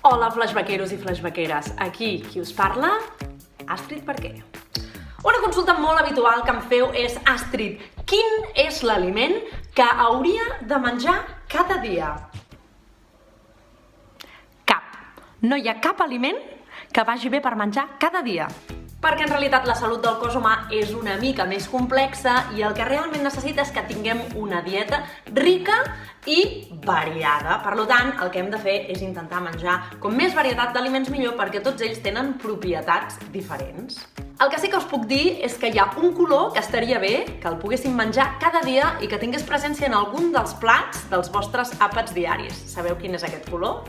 Hola, flashbackeros i flashbackeres. Aquí qui us parla, Astrid Barquer. Una consulta molt habitual que em feu és: Astrid, quin és l'aliment que hauria de menjar cada dia? Cap. No hi ha cap aliment que vagi bé per menjar cada dia. Perquè en realitat la salut del cos humà és una mica més complexa i el que realment necessita és que tinguem una dieta rica i variada. Per tant, el que hem de fer és intentar menjar com més varietat d'aliments millor, perquè tots ells tenen propietats diferents. El que sí que us puc dir és que hi ha un color que estaria bé que el poguéssim menjar cada dia i que tingués presència en algun dels plats dels vostres àpats diaris. Sabeu quin és aquest color?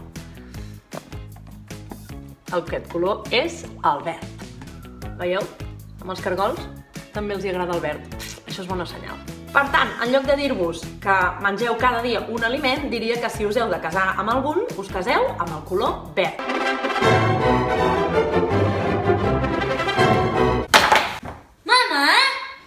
Aquest color és el verd. Veieu? Amb els cargols també els agrada el verd. Això és bona senyal. Per tant, en lloc de dir-vos que mengeu cada dia un aliment, diria que si us heu de casar amb algun, us caseu amb el color verd. Mama!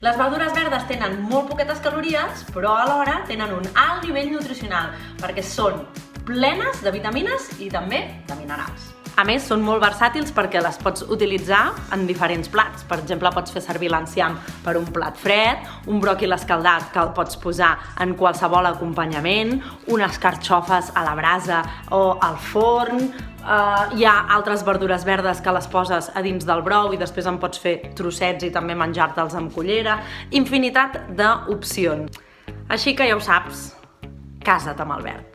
Les verdures verdes tenen molt poquetes calories, però alhora tenen un alt nivell nutricional, perquè són plenes de vitamines i també de minerals. A més, són molt versàtils perquè les pots utilitzar en diferents plats. Per exemple, pots fer servir l'enciam per un plat fred, un bròquil escaldat que el pots posar en qualsevol acompanyament, unes carxofes a la brasa o al forn. Hi ha altres verdures verdes que les poses a dins del brou i després en pots fer trossets i també menjar-te'ls amb cullera. Infinitat d'opcions. Així que ja ho saps, casa't amb el verd.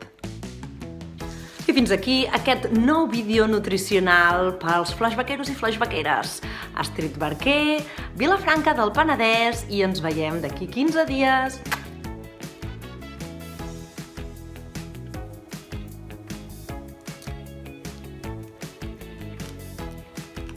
I fins aquí aquest nou vídeo nutricional pels flashbackeros i flashbackeres. Astrid Barquer, Vilafranca del Penedès, i ens veiem d'aquí 15 dies.